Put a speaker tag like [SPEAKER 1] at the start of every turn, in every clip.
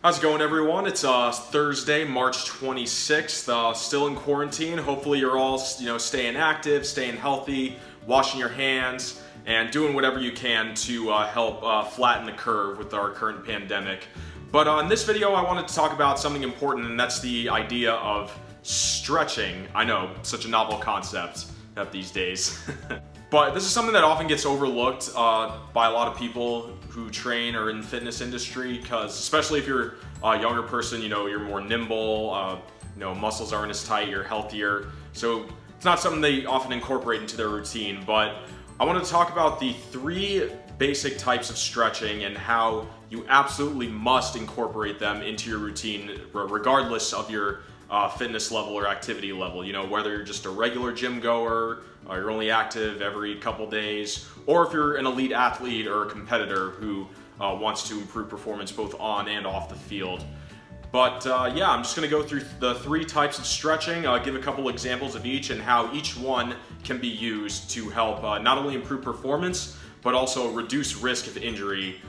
[SPEAKER 1] How's it going, everyone? It's Thursday, March 26th. Still in quarantine. Hopefully, you're all staying active, staying healthy, washing your hands, and doing whatever you can to help flatten the curve with our current pandemic. But in this video, I wanted to talk about something important, and that's the idea of stretching. I know, such a novel concept these days. But this is something that often gets overlooked by a lot of people who train or in the fitness industry, because especially if you're a younger person, you're more nimble, muscles aren't as tight, you're healthier. So it's not something they often incorporate into their routine. But I want to talk about the 3 basic types of stretching and how you absolutely must incorporate them into your routine, regardless of your fitness level or activity level. Whether you're just a regular gym goer, or you're only active every couple days, or if you're an elite athlete or a competitor who wants to improve performance both on and off the field. But yeah, I'm just going to go through the 3 types of stretching, give a couple examples of each and how each one can be used to help not only improve performance, but also reduce risk of injury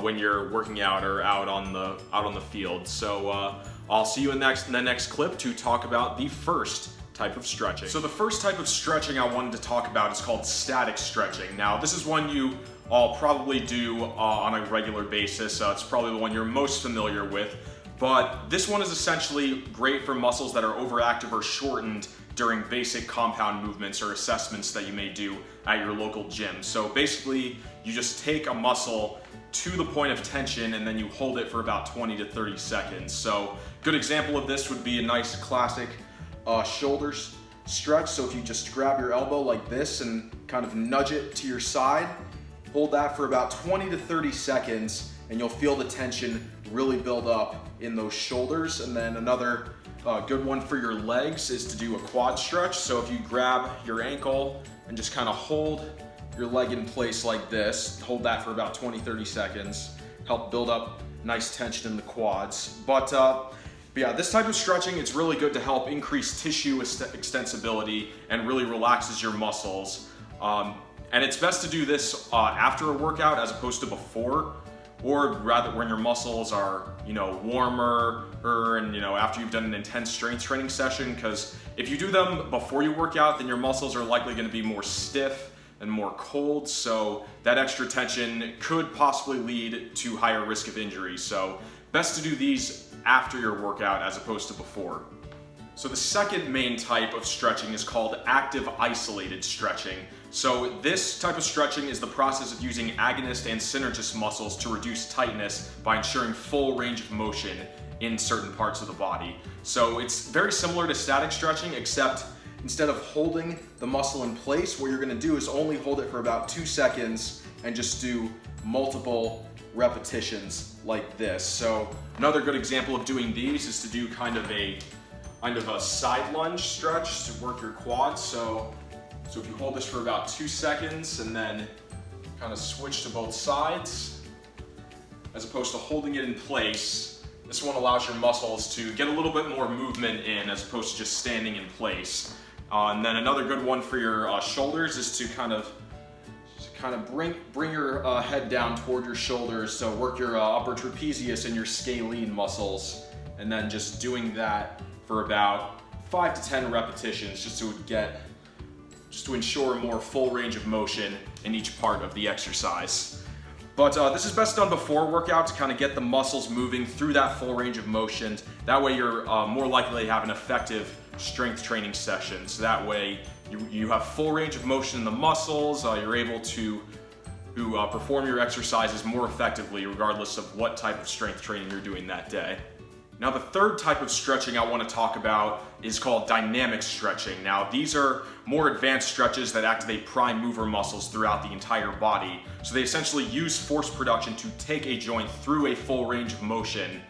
[SPEAKER 1] when you're working out or out on the field. So I'll see you in the next clip to talk about the first type of stretching. So the first type of stretching I wanted to talk about is called static stretching. Now, this is one you all probably do on a regular basis. It's probably the one you're most familiar with. But this one is essentially great for muscles that are overactive or shortened during basic compound movements or assessments that you may do at your local gym. So basically, you just take a muscle to the point of tension and then you hold it for about 20 to 30 seconds. So a good example of this would be a nice classic shoulders stretch. So if you just grab your elbow like this and kind of nudge it to your side, hold that for about 20 to 30 seconds, and you'll feel the tension really build up in those shoulders. And then another good one for your legs is to do a quad stretch. So if you grab your ankle and just kind of hold your leg in place like this, hold that for about 20-30 seconds, help build up nice tension in the quads. But yeah, this type of stretching, it's really good to help increase tissue extensibility and really relaxes your muscles. And it's best to do this after a workout as opposed to before, or rather when your muscles are, warmer, and after you've done an intense strength training session. Because if you do them before you work out, then your muscles are likely going to be more stiff and more cold. So that extra tension could possibly lead to higher risk of injury. So best to do these after your workout as opposed to before. So the second main type of stretching is called active isolated stretching. So this type of stretching is the process of using agonist and synergist muscles to reduce tightness by ensuring full range of motion in certain parts of the body. So it's very similar to static stretching, except instead of holding the muscle in place, what you're gonna do is only hold it for about 2 seconds and just do multiple repetitions like this. So another good example of doing these is to do kind of a side lunge stretch to work your quads. So if you hold this for about 2 seconds and then kind of switch to both sides, as opposed to holding it in place, this one allows your muscles to get a little bit more movement in as opposed to just standing in place. And then another good one for your shoulders is to kind of bring your head down toward your shoulders. So work your upper trapezius and your scalene muscles, and then just doing that for about 5 to 10 repetitions, just to ensure a more full range of motion in each part of the exercise. But this is best done before workout to kind of get the muscles moving through that full range of motion. That way you're more likely to have an effective strength training session. So that way you have full range of motion in the muscles, you're able to perform your exercises more effectively regardless of what type of strength training you're doing that day. Now, the third type of stretching I want to talk about is called dynamic stretching. Now, these are more advanced stretches that activate prime mover muscles throughout the entire body. So they essentially use force production to take a joint through a full range of motion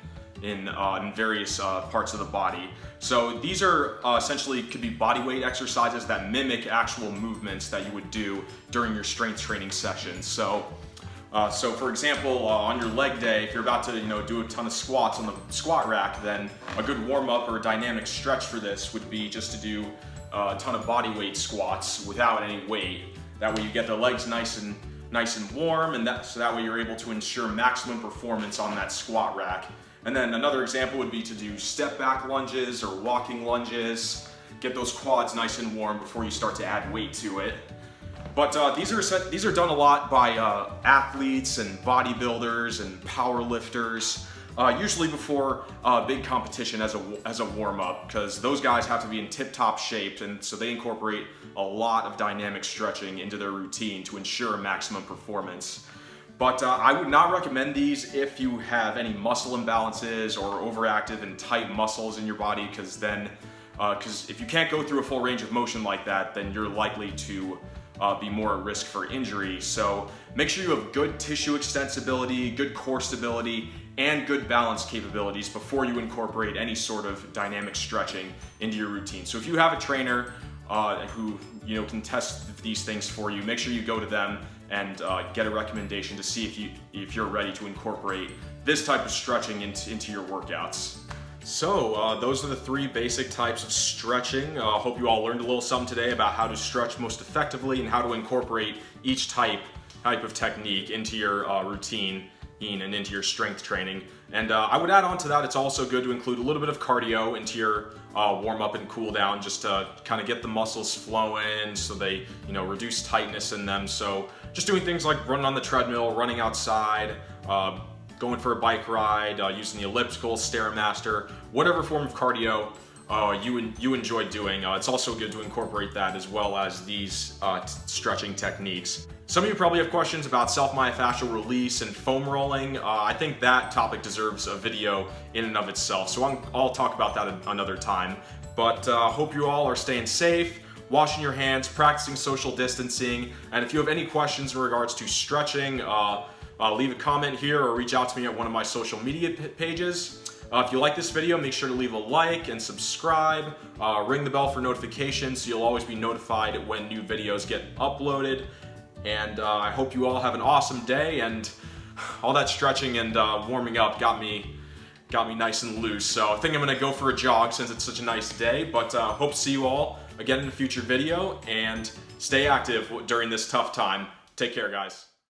[SPEAKER 1] in various parts of the body. So these are essentially could be body weight exercises that mimic actual movements that you would do during your strength training sessions. So for example, on your leg day, if you're about to do a ton of squats on the squat rack, then a good warm-up or dynamic stretch for this would be just to do a ton of body weight squats without any weight. That way you get the legs nice and nice and warm, and so that way you're able to ensure maximum performance on that squat rack. And then another example would be to do step back lunges or walking lunges. Get those quads nice and warm before you start to add weight to it. But these are done a lot by athletes and bodybuilders and power lifters, usually before a big competition as a warm-up, because those guys have to be in tip-top shape, and so they incorporate a lot of dynamic stretching into their routine to ensure maximum performance. But I would not recommend these if you have any muscle imbalances or overactive and tight muscles in your body, because if you can't go through a full range of motion like that, then you're likely to be more at risk for injury. So make sure you have good tissue extensibility, good core stability, and good balance capabilities before you incorporate any sort of dynamic stretching into your routine. So if you have a trainer who can test these things for you, make sure you go to them and get a recommendation to see if you're ready to incorporate this type of stretching into your workouts. So those are the 3 basic types of stretching. Hope you all learned a little something today about how to stretch most effectively and how to incorporate each type of technique into your routine and into your strength training. And I would add on to that, it's also good to include a little bit of cardio into your warm-up and cool down, just to kind of get the muscles flowing so they reduce tightness in them. So just doing things like running on the treadmill, running outside, going for a bike ride, using the elliptical, Stairmaster, whatever form of cardio you enjoy doing. It's also good to incorporate that as well as these stretching techniques. Some of you probably have questions about self-myofascial release and foam rolling. I think that topic deserves a video in and of itself, so I'll talk about that another time. But hope you all are staying safe, washing your hands, practicing social distancing, and if you have any questions in regards to stretching, leave a comment here or reach out to me at one of my social media pages. If you like this video, make sure to leave a like and subscribe. Ring the bell for notifications so you'll always be notified when new videos get uploaded. And I hope you all have an awesome day, and all that stretching and warming up got me nice and loose. So I think I'm gonna go for a jog since it's such a nice day, but hope to see you all again in a future video, and stay active during this tough time. Take care, guys.